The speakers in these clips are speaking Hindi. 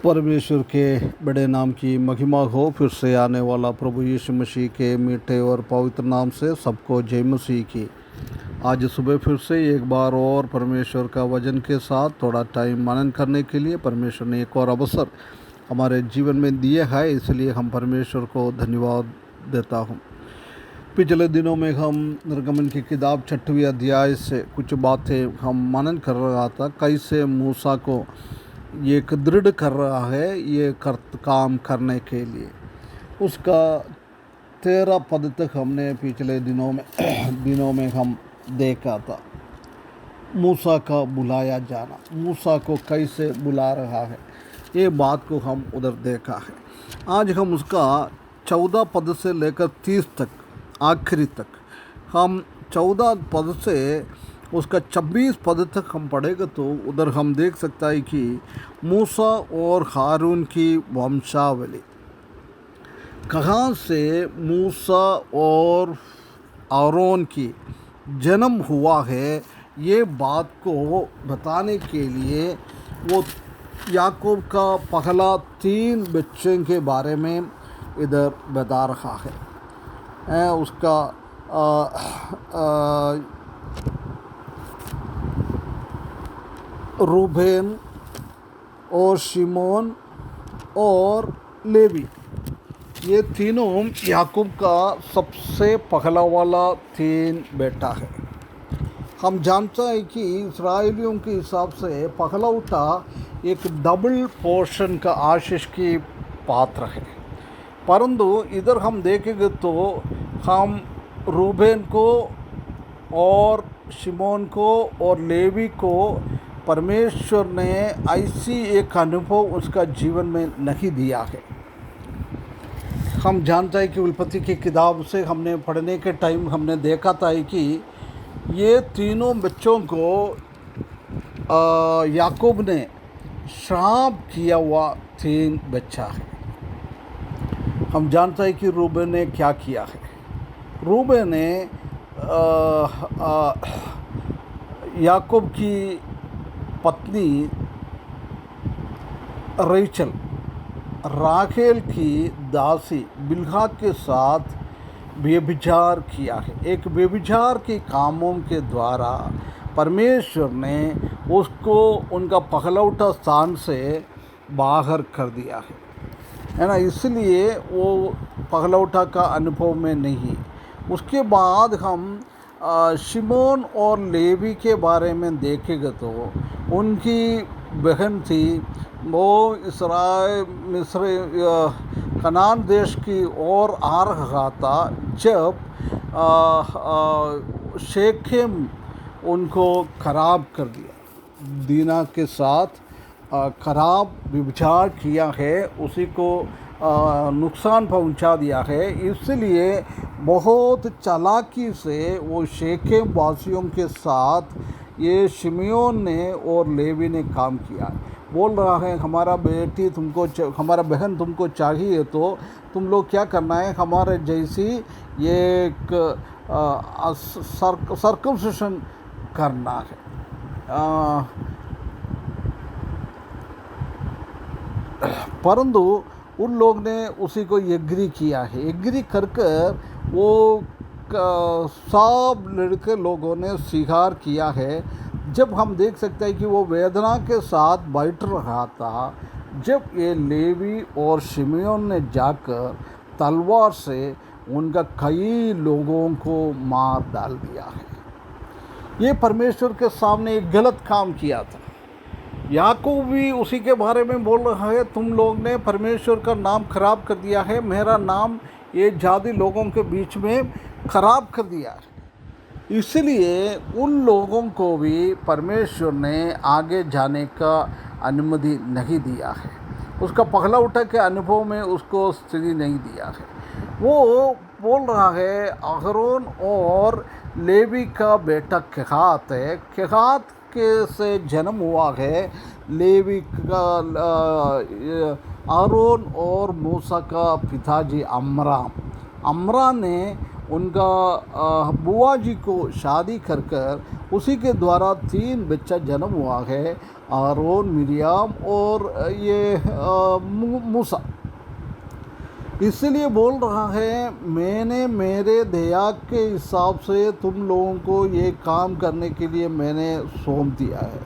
परमेश्वर के बड़े नाम की महिमा हो। फिर से आने वाला प्रभु यीशु मसीह के मीठे और पवित्र नाम से सबको जय मसीह की। आज सुबह फिर से एक बार और परमेश्वर का वचन के साथ थोड़ा टाइम मनन करने के लिए परमेश्वर ने एक और अवसर हमारे जीवन में दिया है, इसलिए हम परमेश्वर को धन्यवाद देता हूँ। पिछले दिनों में हम निर्गमन की किताब 6वें अध्याय से कुछ बातें हम मनन कर रहा था, कैसे मूसा को एक दृढ़ कर रहा है ये काम करने के लिए। उसका 13 पद तक हमने पिछले दिनों में हम देखा था। मूसा का बुलाया जाना, मूसा को कैसे बुला रहा है, ये बात को हम उधर देखा है। आज हम उसका 14 पद से लेकर 30 तक आखिरी तक हम 14 पद से उसका 26 पद तक हम पढ़ेगा तो उधर हम देख सकता है कि मूसा और हारून की वंशावली, कहाँ से मूसा और आरोन की जन्म हुआ है, ये बात को बताने के लिए वो याकूब का पहला 3 बच्चों के बारे में इधर बता रहा है। उसका रूबेन और शिमोन और लेवी, ये तीनों याकूब का सबसे पहला वाला 3 बेटा है। हम जानते हैं कि इस्राएलियों के हिसाब से पहला उठा एक डबल पोर्शन का आशीष की पात्र है, परंतु इधर हम देखेंगे तो हम रूबेन को और शिमोन को और लेवी को परमेश्वर ने ऐसी एक अनुभव उसका जीवन में नहीं दिया है। हम जानते हैं कि उत्पत्ति की किताब से हमने पढ़ने के टाइम हमने देखा था कि ये तीनों बच्चों को याकूब ने श्राप किया हुआ 3 बच्चा है। हम जानते हैं कि रूबेन ने क्या किया है। रूबेन ने याकूब की पत्नी राखेल की दासी बिल्हा के साथ व्यभिचार किया है। एक व्यभिचार के कामों के द्वारा परमेश्वर ने उसको उनका पहलौठा स्थान से बाहर कर दिया है ना, इसलिए वो पहलौठा का अनुभव में नहीं। उसके बाद हम शिमोन और लेवी के बारे में देखेंगे तो उनकी बहन थी, वो मिस्र कनान देश की ओर आ रहा था जब शेखेम उनको खराब कर दिया, दीना के साथ खराब व्यभिचार किया है, उसी को नुकसान पहुंचा दिया है। इसलिए बहुत चालाकी से वो शेखेम वासियों के साथ ये शिमयोन ने और लेवी ने काम किया। बोल रहा है हमारा बहन तुमको चाहिए तो तुम लोग क्या करना है, हमारे जैसी एक सर्कमसिशन करना है। परंतु उन लोग ने उसी को एग्री किया है। एग्री कर वो सब लड़के लोगों ने स्वीकार किया है। जब हम देख सकते हैं कि वो वेदना के साथ बैठ रहा था, जब ये लेवी और शिमयोन ने जाकर तलवार से उनका कई लोगों को मार डाल दिया है। ये परमेश्वर के सामने एक गलत काम किया था। याकूब भी उसी के बारे में बोल रहा है, तुम लोग ने परमेश्वर का नाम खराब कर दिया है, मेरा नाम ये जाति लोगों के बीच में खराब कर दिया है। इसलिए उन लोगों को भी परमेश्वर ने आगे जाने का अनुमति नहीं दिया है। उसका पहला उठा के अनुभव में उसको स्थिति नहीं दिया है। वो बोल रहा है अहरोन और लेवी का बेटा केहात है, केहात के से जन्म हुआ है लेवी का आरोन और मूसा का पिताजी अमराम ने उनका बुआ जी को शादी कर कर उसी के द्वारा 3 बच्चा जन्म हुआ है, आरोन, मिरियाम और ये मूसा। इसलिए बोल रहा है, मैंने मेरे दया के हिसाब से तुम लोगों को ये काम करने के लिए मैंने सौंप दिया है,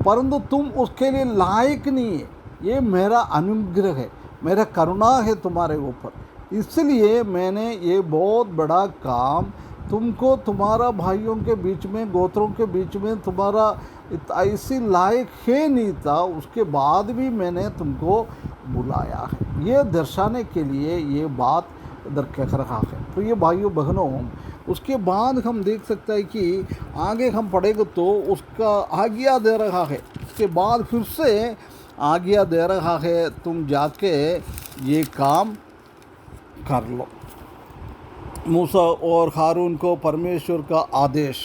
परंतु तुम उसके लिए लायक नहीं है। ये मेरा अनुग्रह है, मेरा करुणा है तुम्हारे ऊपर, इसलिए मैंने ये बहुत बड़ा काम तुमको, तुम्हारा भाइयों के बीच में, गोत्रों के बीच में तुम्हारा ऐसी लायक है नहीं था, उसके बाद भी मैंने तुमको बुलाया है। ये दर्शाने के लिए ये बात इधर कह रहा है। तो ये भाइयों बहनों, उसके बाद हम देख सकते हैं कि आगे हम पढ़ेंगे तो उसका आज्ञा दे रहा है। उसके बाद फिर से आज्ञा दे रहा है, तुम जाके ये काम कर लो। मूसा और हारून को परमेश्वर का आदेश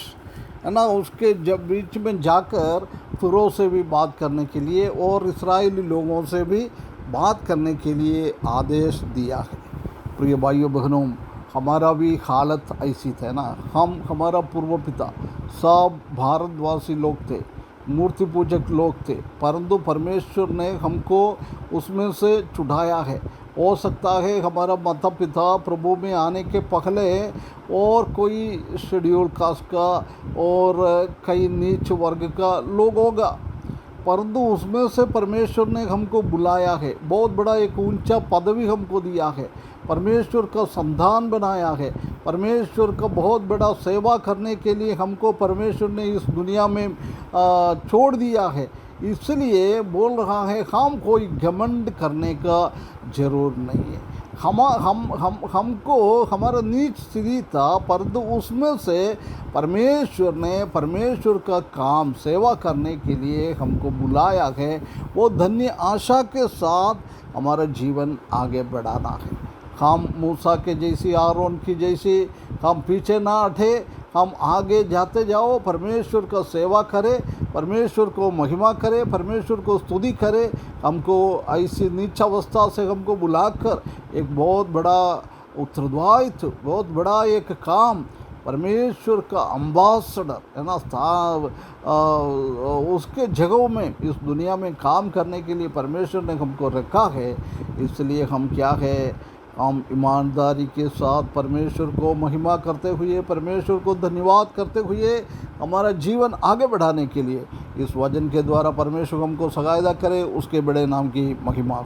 है ना, उसके जब बीच में जाकर फिरौन से भी बात करने के लिए और इस्राएली लोगों से भी बात करने के लिए आदेश दिया है। प्रिय भाइयों बहनों, हमारा भी हालत ऐसी थे ना, हमारा पूर्व पिता सब भारतवासी लोग थे, मूर्ति पूजक लोग थे, परंतु परमेश्वर ने हमको उसमें से छुड़ाया है। हो सकता है हमारा माता पिता प्रभु में आने के पहले और कोई शेड्यूल कास्ट का और कई नीच वर्ग का लोग होगा, परंतु उसमें से परमेश्वर ने हमको बुलाया है, बहुत बड़ा एक ऊंचा पदवी हमको दिया है, परमेश्वर का संतान बनाया है, परमेश्वर का बहुत बड़ा सेवा करने के लिए हमको परमेश्वर ने इस दुनिया में छोड़ दिया है। इसलिए बोल रहा है, हम कोई घमंड करने का जरूर नहीं है। हमको हमारा नीच स्थिति था, परंतु उसमें से परमेश्वर का काम सेवा करने के लिए हमको बुलाया है। वो धन्य आशा के साथ हमारा जीवन आगे बढ़ाना है। हम मूसा के जैसी, आरोन की जैसी हम पीछे ना हटे, हम आगे जाते जाओ, परमेश्वर का सेवा करें, परमेश्वर को महिमा करें, परमेश्वर को स्तुति करें। हमको ऐसी नीचावस्था से हमको बुलाकर एक बहुत बड़ा उत्तरदायित्व, बहुत बड़ा एक काम, परमेश्वर का अम्बासडर है ना, उसके जगहों में इस दुनिया में काम करने के लिए परमेश्वर ने हमको रखा है। इसलिए हम क्या है, हम ईमानदारी के साथ परमेश्वर को महिमा करते हुए, परमेश्वर को धन्यवाद करते हुए हमारा जीवन आगे बढ़ाने के लिए इस वचन के द्वारा परमेश्वर हमको सहायता करे, उसके बड़े नाम की महिमा हो।